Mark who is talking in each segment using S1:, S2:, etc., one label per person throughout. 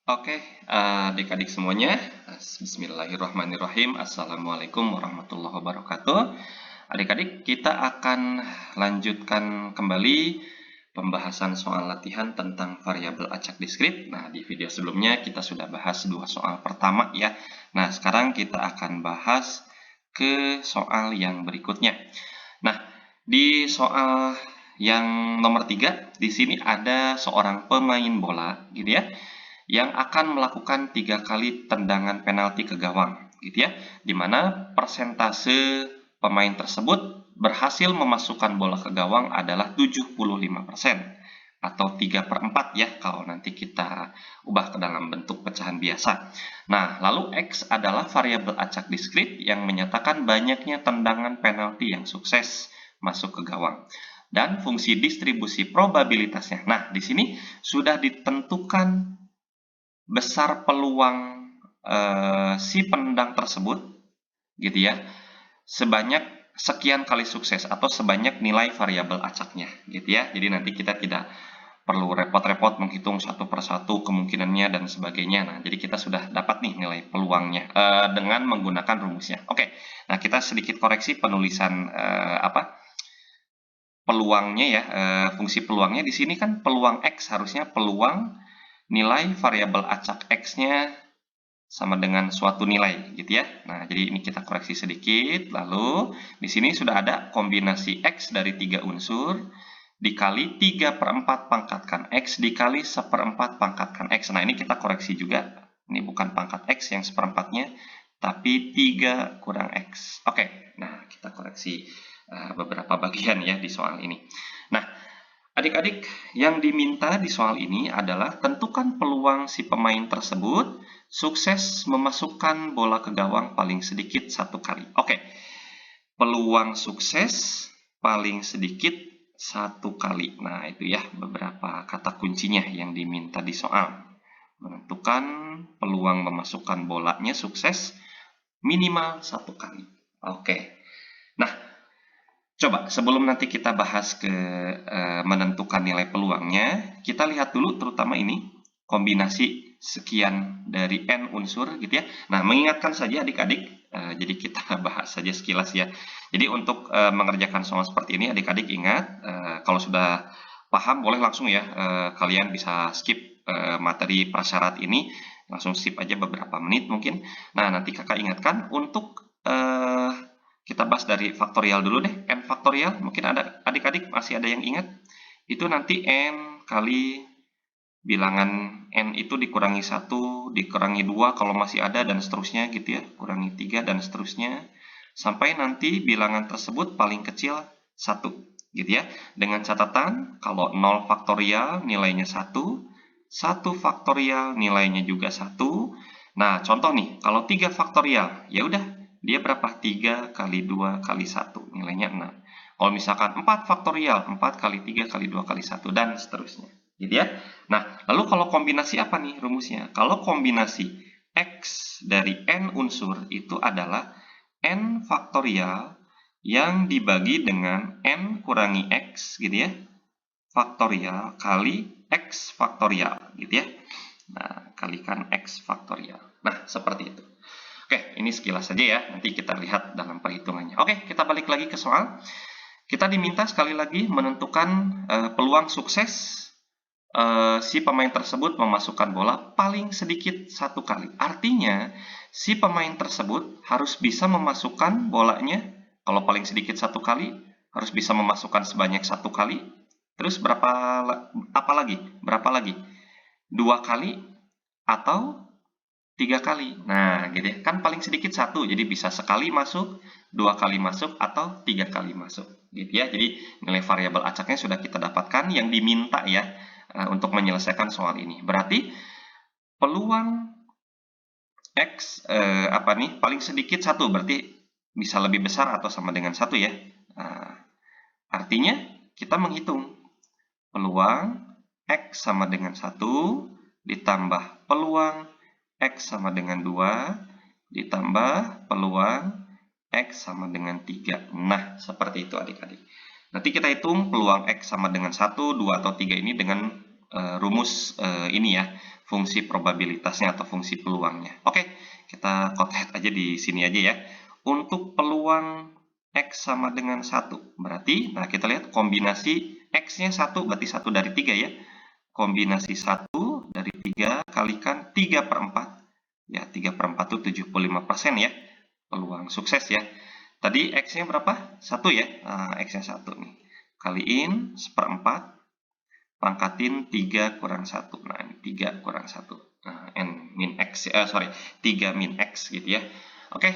S1: Oke, adik-adik semuanya, bismillahirrahmanirrahim. Assalamualaikum warahmatullahi wabarakatuh. Adik-adik, kita akan lanjutkan kembali pembahasan soal latihan tentang variabel acak diskrit. Nah, di video sebelumnya kita sudah bahas dua soal pertama ya. Nah, sekarang kita akan bahas ke soal yang berikutnya. Nah, di soal yang nomor 3, di sini ada seorang pemain bola, gitu ya, yang akan melakukan 3 kali tendangan penalti ke gawang, gitu ya, di mana persentase pemain tersebut berhasil memasukkan bola ke gawang adalah 75%, atau 3/4 ya, kalau nanti kita ubah ke dalam bentuk pecahan biasa. Nah, lalu X adalah variabel acak diskrit yang menyatakan banyaknya tendangan penalti yang sukses masuk ke gawang. Dan fungsi distribusi probabilitasnya. Nah, di sini sudah ditentukan besar peluang si penendang tersebut, gitu ya, sebanyak sekian kali sukses atau sebanyak nilai variabel acaknya, gitu ya. Jadi nanti kita tidak perlu repot-repot menghitung satu persatu kemungkinannya dan sebagainya. Nah, jadi kita sudah dapat nih nilai peluangnya dengan menggunakan rumusnya. Oke, nah kita sedikit koreksi penulisan peluangnya ya, fungsi peluangnya di sini kan peluang X, harusnya peluang nilai variabel acak X-nya sama dengan suatu nilai, gitu ya. Nah, jadi ini kita koreksi sedikit. Lalu, di sini sudah ada kombinasi X dari 3 unsur, dikali 3/4 pangkatkan X, dikali 1/4 pangkatkan X. Nah, ini kita koreksi juga. Ini bukan pangkat X yang 1/4-nya, tapi 3 kurang X. Oke, nah kita koreksi beberapa bagian ya di soal ini. Nah, adik-adik, yang diminta di soal ini adalah tentukan peluang si pemain tersebut sukses memasukkan bola ke gawang paling sedikit 1 kali. Oke, peluang sukses paling sedikit 1 kali. Nah, itu ya beberapa kata kuncinya yang diminta di soal. Menentukan peluang memasukkan bolanya sukses minimal 1 kali. Oke. Nah, coba sebelum nanti kita bahas ke menentukan nilai peluangnya, kita lihat dulu terutama ini kombinasi sekian dari n unsur, gitu ya. Nah, mengingatkan saja adik-adik, jadi kita bahas saja sekilas ya. Jadi untuk mengerjakan soal seperti ini, adik-adik ingat, kalau sudah paham boleh langsung ya, kalian bisa skip materi prasyarat ini, langsung skip aja beberapa menit mungkin. Nah, nanti kakak ingatkan untuk kita bahas dari faktorial dulu deh, n faktorial. Mungkin ada adik-adik masih ada yang ingat? Itu nanti n kali bilangan n itu dikurangi 1, dikurangi 2 kalau masih ada, dan seterusnya gitu ya. Kurangi 3 dan seterusnya. Sampai nanti bilangan tersebut paling kecil 1, gitu ya. Dengan catatan, kalau 0 faktorial nilainya 1, 1 faktorial nilainya juga 1. Nah, contoh nih, kalau 3 faktorial, ya udah, dia berapa? 3 kali 2 kali 1, nilainya 6. Kalau misalkan 4 faktorial, 4 kali 3 kali 2 kali 1, dan seterusnya. Gitu ya. Nah, lalu kalau kombinasi apa nih rumusnya? Kalau kombinasi X dari N unsur itu adalah N faktorial yang dibagi dengan N kurangi X, gitu ya, faktorial kali X faktorial, gitu ya. Nah, kalikan X faktorial. Nah, seperti itu. Oke, ini sekilas saja ya, nanti kita lihat dalam perhitungannya. Oke, kita balik lagi ke soal. Kita diminta sekali lagi menentukan peluang sukses si pemain tersebut memasukkan bola paling sedikit 1 kali. Artinya, si pemain tersebut harus bisa memasukkan bolanya, kalau paling sedikit 1 kali, harus bisa memasukkan sebanyak 1 kali. Terus apa lagi? Berapa lagi? 2 kali atau 3 kali. Nah, gitu ya. Kan paling sedikit 1, jadi bisa sekali masuk, 2 kali masuk, atau 3 kali masuk. Gitu ya. Jadi nilai variabel acaknya sudah kita dapatkan, yang diminta ya untuk menyelesaikan soal ini. Berarti peluang X paling sedikit 1, berarti bisa lebih besar atau sama dengan 1 ya. Nah, artinya kita menghitung peluang X sama dengan 1 ditambah peluang X sama dengan 2, ditambah peluang X sama dengan 3. Nah, seperti itu adik-adik. Nanti kita hitung peluang X sama dengan 1, 2, atau 3 ini dengan rumus ini ya. fungsi probabilitasnya atau fungsi peluangnya. Oke, kita kotak aja di sini aja ya. Untuk peluang X sama dengan 1, berarti, nah kita lihat kombinasi X-nya 1, berarti 1 dari 3 ya. Kombinasi 1 dari 3 kalikan 3/4. Ya, 3/4 itu 75% ya. Peluang sukses ya. Tadi X-nya berapa? 1 ya. Nah, X-nya 1 nih. Kaliin 1/4. Pangkatin 3 kurang 1. Nah, ini 3 kurang 1. Nah, N min X, 3 min X gitu ya. Oke,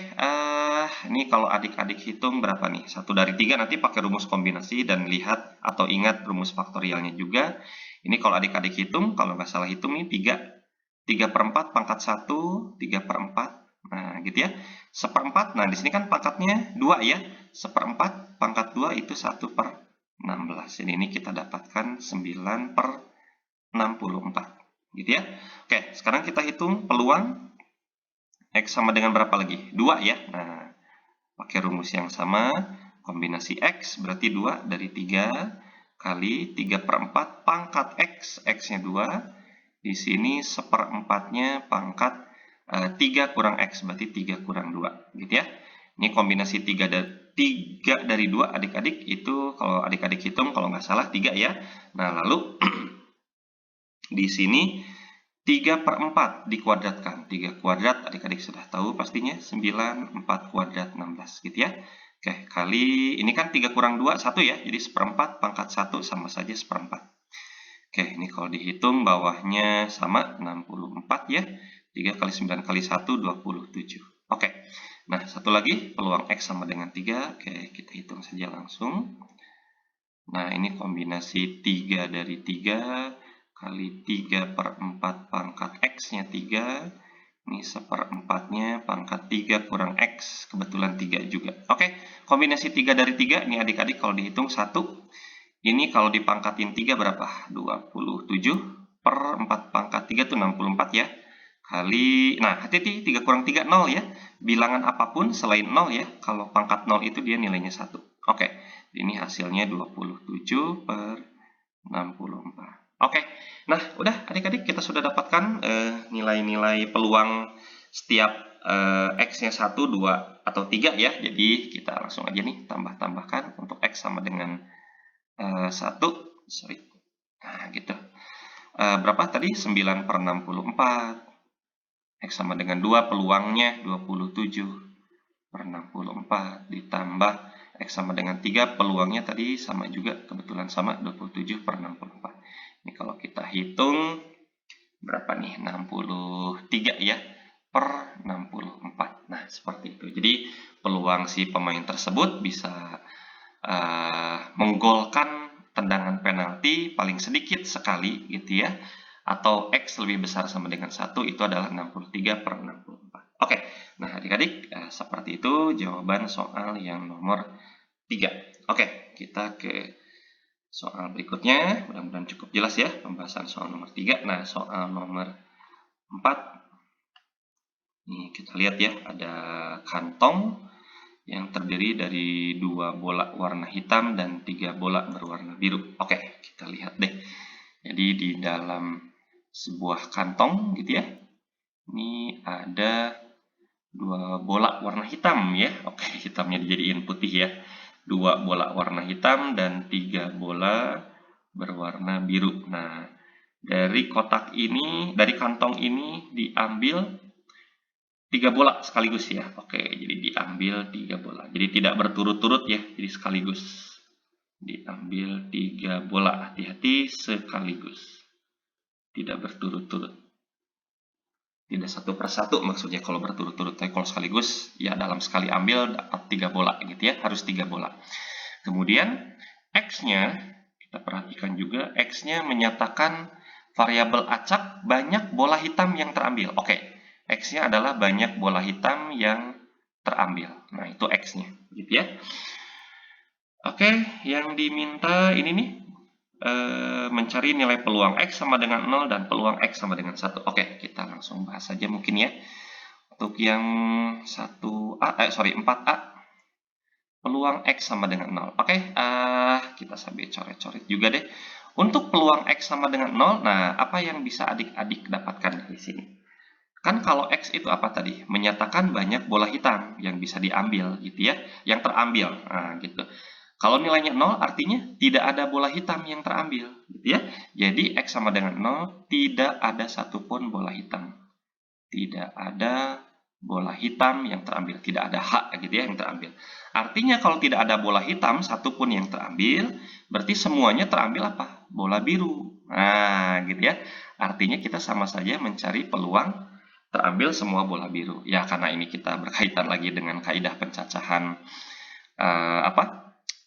S1: ini kalau adik-adik hitung berapa nih? 1 dari 3 nanti pakai rumus kombinasi dan lihat atau ingat rumus faktorialnya juga. Ini kalau adik-adik hitung, kalau nggak salah hitung nih 3/4 pangkat 1, 3/4. Nah, gitu ya. 1/4, nah di sini kan pangkatnya 2 ya. 1/4 pangkat 2 itu 1/16. Ini kita dapatkan 9/64. Gitu ya. Oke, sekarang kita hitung peluang X sama dengan berapa lagi? 2 ya. Nah, pakai rumus yang sama, kombinasi X berarti 2 dari 3 kali 3/4 pangkat X, X-nya 2. Di sini 1/4-nya pangkat 3 kurang X, berarti 3 kurang 2. Gitu ya. Ini kombinasi 3 dari 2 adik-adik, itu kalau adik-adik hitung kalau nggak salah 3 ya. Nah, lalu di sini 3/4 dikuadratkan. 3 kuadrat adik-adik sudah tahu pastinya 9, 4 kuadrat 16 gitu ya. Oke, kali ini kan 3 kurang 2 1 ya. Jadi 1/4 pangkat 1 sama saja 1/4. Oke, ini kalau dihitung bawahnya sama 64 ya. 3 kali 9 kali 1 27. Oke. Nah, satu lagi peluang X sama dengan 3. Oke, kita hitung saja langsung. Nah, ini kombinasi 3 dari 3 kali 3/4 pangkat X-nya 3. Ini 1/4-nya pangkat 3 kurang X. Kebetulan 3 juga. Oke, kombinasi 3 dari 3. Ini adik-adik kalau dihitung 1. Ini kalau dipangkatin 3 berapa? 27 per 4 pangkat 3 itu 64 ya. Kali, nah hati-hati 3 kurang 3, 0 ya. Bilangan apapun selain 0 ya. Kalau pangkat 0 itu dia nilainya 1. Oke, ini hasilnya 27 per 64. Oke, nah udah adik-adik kita sudah dapatkan nilai-nilai peluang setiap X-nya 1, 2, atau 3 ya. Jadi kita langsung aja nih tambah-tambahkan untuk X sama dengan 1, nah gitu. Berapa tadi? 9/64. X sama dengan 2, peluangnya 27 per 64 ditambah X sama dengan 3, peluangnya tadi sama juga, kebetulan sama 27 per 64. Ini kalau kita hitung berapa nih? 63 ya per 64. Nah, seperti itu. Jadi peluang si pemain tersebut bisa menggolkan tendangan penalti paling sedikit sekali gitu ya, atau X lebih besar sama dengan 1, itu adalah 63 per 64. Oke, nah adik-adik seperti itu jawaban soal yang nomor 3. Oke, kita ke soal berikutnya. Mudah-mudahan cukup jelas ya pembahasan soal nomor 3. Nah, soal nomor 4. Nih kita lihat ya, ada kantong yang terdiri dari 2 bola warna hitam dan 3 bola berwarna biru. Oke, kita lihat deh. Jadi di dalam sebuah kantong gitu ya, ini ada 2 bola warna hitam ya. Oke, hitamnya dijadiin putih ya. 2 bola warna hitam dan 3 bola berwarna biru. Nah, dari kotak ini, dari kantong ini diambil 3 bola sekaligus ya. Oke, jadi diambil 3 bola. Jadi tidak berturut-turut ya, jadi sekaligus. Diambil 3 bola, hati-hati sekaligus. Tidak berturut-turut. Tidak satu persatu maksudnya kalau berturut-turut. Tapi kalau sekaligus, ya dalam sekali ambil dapat 3 bola gitu ya, harus 3 bola. Kemudian X-nya, kita perhatikan juga, X-nya menyatakan variabel acak banyak bola hitam yang terambil. Oke. X-nya adalah banyak bola hitam yang terambil. Nah, itu X-nya, gitu ya. Oke, yang diminta ini nih, mencari nilai peluang X sama dengan 0 dan peluang X sama dengan 1. Oke, kita langsung bahas saja mungkin ya. Untuk yang 4A, peluang X sama dengan 0. Oke, kita sambil coret-coret juga deh. Untuk peluang X sama dengan 0, nah apa yang bisa adik-adik dapatkan dari sini? Kan kalau X itu apa tadi? Menyatakan banyak bola hitam yang bisa diambil gitu ya, yang terambil. Nah, gitu. Kalau nilainya 0 artinya tidak ada bola hitam yang terambil gitu ya. Jadi X sama dengan 0, tidak ada satupun bola hitam. Tidak ada bola hitam yang terambil, tidak ada hak gitu ya yang terambil. Artinya kalau tidak ada bola hitam satupun yang terambil, berarti semuanya terambil apa? Bola biru. Nah, gitu ya. Artinya kita sama saja mencari peluang terambil semua bola biru. Ya, karena ini kita berkaitan lagi dengan kaidah pencacahan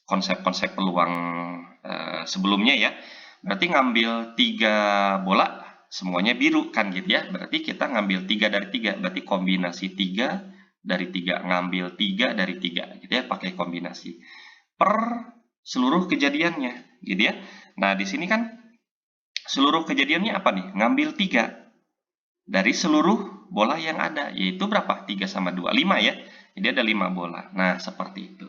S1: konsep-konsep peluang sebelumnya ya. Berarti ngambil 3 bola semuanya biru kan gitu ya. Berarti kita ngambil 3 dari 3. Berarti kombinasi 3 dari 3. Ngambil 3 dari 3 gitu ya, pakai kombinasi. Per seluruh kejadiannya gitu ya. Nah, di sini kan seluruh kejadiannya apa nih? Ngambil 3 dari seluruh bola yang ada, yaitu berapa? 3 sama 2, 5 ya. Jadi ada 5 bola. Nah, seperti itu.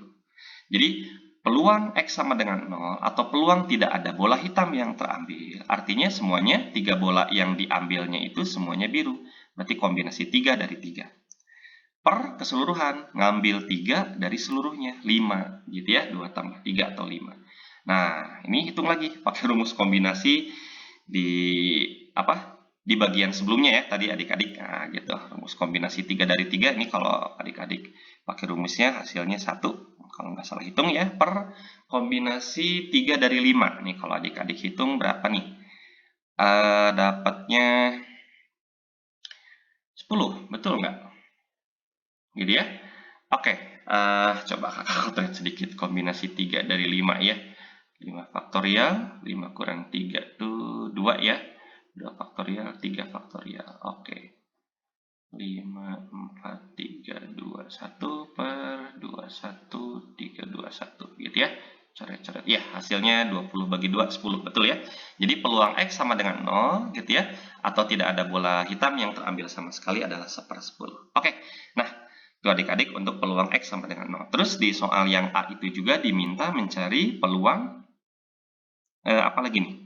S1: Jadi, peluang X sama dengan 0 atau peluang tidak ada bola hitam yang terambil, artinya semuanya 3 bola yang diambilnya itu semuanya biru. Berarti kombinasi 3 dari 3. Per keseluruhan, ngambil 3 dari seluruhnya, 5. Gitu ya, 2 tambah 3 atau 5. Nah, ini hitung lagi pakai rumus kombinasi di di bagian sebelumnya ya, tadi adik-adik. Nah, gitu. Rumus kombinasi 3 dari 3, ini kalau adik-adik pakai rumusnya hasilnya 1. Kalau nggak salah hitung ya, per kombinasi 3 dari 5. Nih, kalau adik-adik hitung berapa nih? Dapatnya 10, betul nggak? Gitu ya. Oke, coba kakak hitung sedikit. Kombinasi 3 dari 5 ya. 5 faktorial, 5 kurang 3 itu 2 ya. 2 faktorial, 3 faktorial. Oke. 5, 4, 3, 2, 1 per 21, 3, 21. Gitu ya. Coret-coret. Ya, hasilnya 20 bagi 2, 10. Betul ya. Jadi peluang X sama dengan 0 gitu ya. Atau tidak ada bola hitam yang terambil sama sekali adalah 1/10. Oke. Nah, itu adik-adik untuk peluang X sama dengan 0. Terus di soal yang A itu juga diminta mencari peluang apa lagi nih?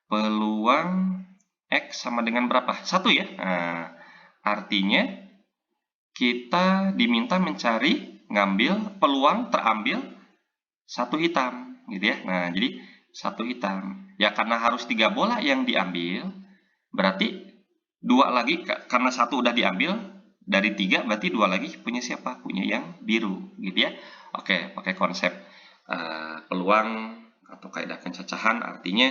S1: Peluang X sama dengan berapa? 1 ya. Nah, artinya kita diminta mencari, ngambil peluang terambil 1 hitam. Gitu ya. Nah, jadi 1 hitam. Ya, karena harus 3 bola yang diambil, berarti 2 lagi, karena 1 udah diambil, dari 3 berarti 2 lagi punya siapa? Punya yang biru. Gitu ya. Oke, pakai konsep peluang atau kaidah pencacahan, artinya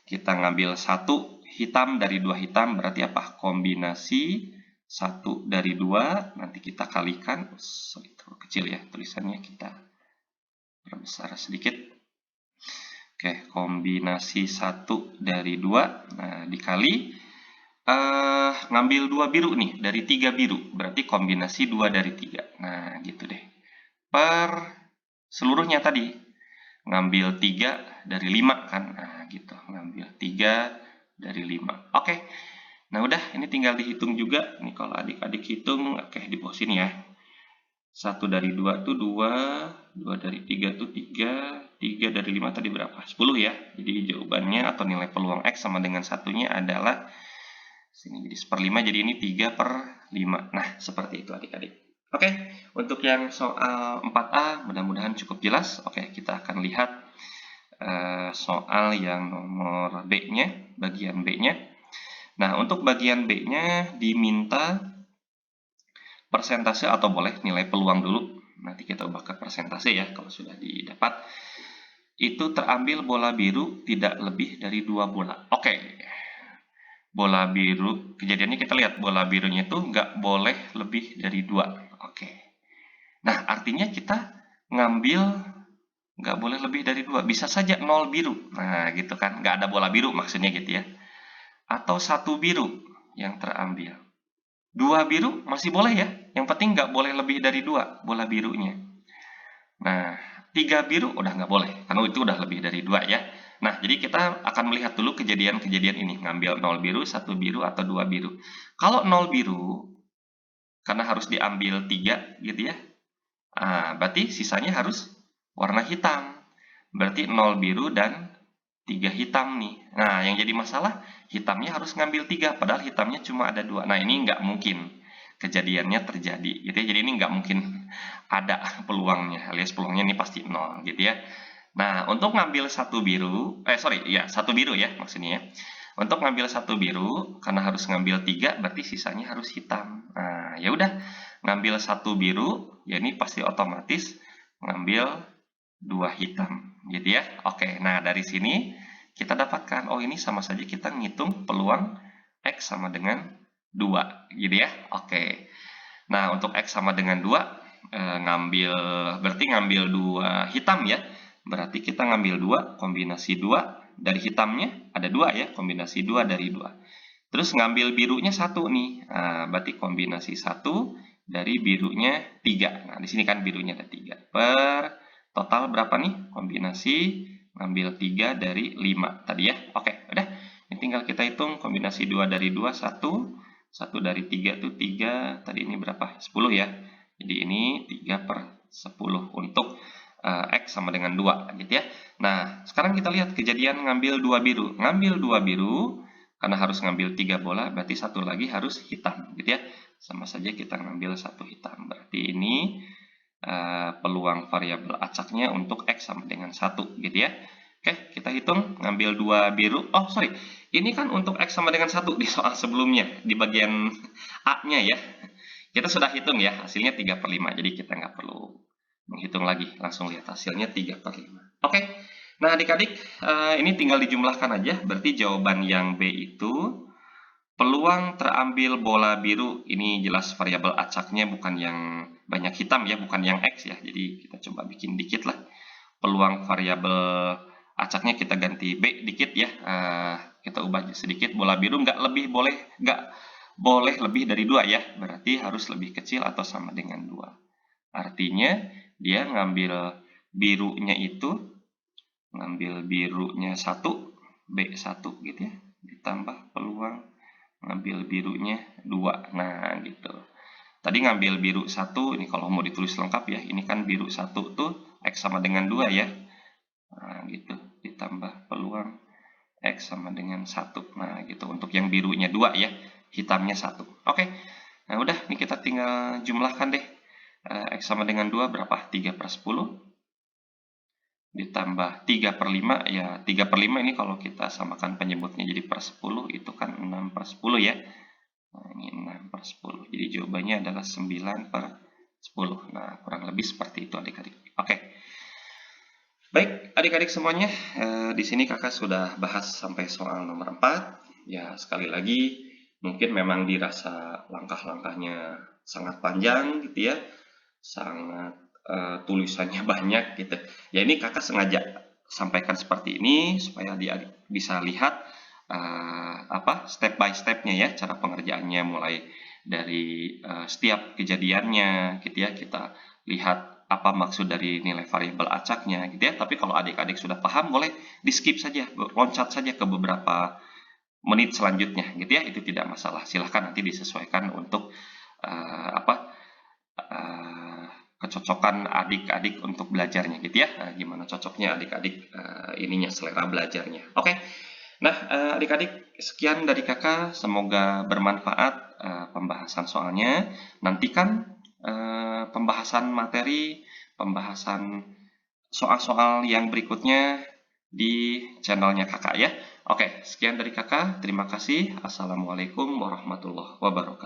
S1: kita ngambil 1 hitam dari 2 hitam, berarti apa? Kombinasi 1 dari 2, nanti kita kalikan. Sorry, terlalu kecil ya tulisannya, kita perbesar sedikit. Oke, kombinasi 1 dari 2, nah dikali, ngambil 2 biru nih, dari 3 biru, berarti kombinasi 2 dari 3. Nah, gitu deh. Per seluruhnya tadi, ngambil 3 dari 5 kan, nah gitu, ngambil 3 dari 5. Oke, nah udah, ini tinggal dihitung juga, nih kalau adik-adik hitung, oke di bawah sini ya. 1 dari 2 itu 2, 2 dari 3 itu 3, 3 dari 5 tadi berapa? 10 ya, jadi jawabannya atau nilai peluang X sama dengan satunya adalah, sini jadi 1/5, jadi ini 3/5. Nah, seperti itu adik-adik. Oke, untuk yang soal 4A mudah-mudahan cukup jelas. Oke, kita akan lihat soal yang nomor B-nya, bagian B-nya. Nah, untuk bagian B-nya diminta persentase atau boleh nilai peluang dulu. Nanti kita ubah ke persentase ya kalau sudah didapat. Itu terambil bola biru tidak lebih dari 2 bola. Oke. Bola biru, kejadiannya kita lihat bola birunya itu nggak boleh lebih dari 2. Oke. Nah, artinya kita ngambil nggak boleh lebih dari 2. Bisa saja 0 biru. Nah, gitu kan. Nggak ada bola biru maksudnya gitu ya. Atau 1 biru yang terambil. 2 biru masih boleh ya. Yang penting nggak boleh lebih dari 2 bola birunya. Nah, 3 biru udah nggak boleh. Karena itu udah lebih dari 2 ya. Nah, jadi kita akan melihat dulu kejadian-kejadian ini. Ngambil 0 biru, 1 biru, atau 2 biru. Kalau 0 biru, karena harus diambil 3 gitu ya. Berarti sisanya harus warna hitam. Berarti 0 biru dan 3 hitam nih. Nah, yang jadi masalah, hitamnya harus ngambil 3, padahal hitamnya cuma ada 2. Nah, ini nggak mungkin kejadiannya terjadi, gitu ya. Jadi ini nggak mungkin ada peluangnya, alias peluangnya ini pasti 0, gitu ya. Nah, untuk ngambil satu biru, satu biru ya maksudnya ya. Untuk ngambil satu biru, karena harus ngambil 3, berarti sisanya harus hitam. Nah, ya udah, ngambil satu biru, ya ini pasti otomatis ngambil 2 hitam, gitu ya. Oke, nah dari sini kita dapatkan, oh ini sama saja kita ngitung peluang X sama dengan 2, gitu ya. Oke, nah untuk X sama dengan 2, berarti ngambil 2 hitam ya. Berarti kita ngambil 2, kombinasi 2, dari hitamnya ada 2 ya, kombinasi 2 dari 2. Terus ngambil birunya 1 nih, nah, berarti kombinasi 1 dari birunya 3. Nah, di sini kan birunya ada 3. Total berapa nih? Kombinasi ngambil 3 dari 5 tadi ya. Oke, udah. Ini tinggal kita hitung kombinasi 2 dari 2, 1. 1 dari 3 itu 3. Tadi ini berapa? 10 ya. Jadi ini 3 per 10 untuk X sama dengan 2 gitu ya. Nah, sekarang kita lihat kejadian ngambil 2 biru. Ngambil 2 biru, karena harus ngambil 3 bola, berarti satu lagi harus hitam gitu ya. Sama saja kita ngambil satu hitam. Berarti ini peluang variabel acaknya untuk X sama dengan 1 gitu ya. Oke, kita hitung ngambil 2 biru. Oh, sorry. Ini kan untuk X sama dengan 1 di soal sebelumnya, di bagian A-nya ya. Kita sudah hitung ya, hasilnya 3 per 5. Jadi kita nggak perlu menghitung lagi, langsung lihat hasilnya 3 per 5. Oke, nah adik-adik, ini tinggal dijumlahkan aja. Berarti jawaban yang B itu peluang terambil bola biru, ini jelas variabel acaknya bukan yang banyak hitam ya, bukan yang X ya. Jadi kita coba bikin dikit lah. Peluang variabel acaknya kita ganti B dikit ya. Kita ubah sedikit, bola biru nggak boleh lebih dari 2 ya. Berarti harus lebih kecil atau sama dengan 2. Artinya dia ngambil birunya 1, B1 gitu ya. Ditambah peluang ngambil birunya 2. Nah, gitu. Tadi ngambil biru 1, ini kalau mau ditulis lengkap ya, ini kan biru 1 tuh X sama dengan 2 ya. Nah, gitu. Ditambah peluang X sama dengan 1. Nah, gitu. Untuk yang birunya 2 ya, hitamnya 1. Oke. Nah, udah. Ini kita tinggal jumlahkan deh. X sama dengan 2 berapa? 3 per 10. Ditambah 3 per 5. Ya, 3 per 5 ini kalau kita samakan penyebutnya jadi per 10, itu kan 6 per 10 ya. Nah, ini 6 per 10. Jadi jawabannya adalah 9 per 10. Nah, kurang lebih seperti itu adik-adik. Oke. Baik, adik-adik semuanya. Di sini kakak sudah bahas sampai soal nomor 4. Ya, sekali lagi, mungkin memang dirasa langkah-langkahnya sangat panjang gitu ya. Sangat tulisannya banyak gitu. Ya, ini kakak sengaja sampaikan seperti ini supaya adik-adik bisa lihat step by stepnya ya, cara pengerjaannya mulai dari setiap kejadiannya gitu ya, kita lihat apa maksud dari nilai variabel acaknya gitu ya. Tapi kalau adik-adik sudah paham, boleh di skip saja, loncat saja ke beberapa menit selanjutnya gitu ya, itu tidak masalah. Silahkan nanti disesuaikan untuk kecocokan adik-adik untuk belajarnya gitu ya. Nah, gimana cocoknya adik-adik ininya, selera belajarnya. Oke. Nah, adik-adik, sekian dari kakak. Semoga bermanfaat pembahasan soalnya. Nantikan pembahasan materi, pembahasan soal-soal yang berikutnya di channelnya kakak ya. Oke, sekian dari kakak. Terima kasih. Assalamualaikum warahmatullahi wabarakatuh.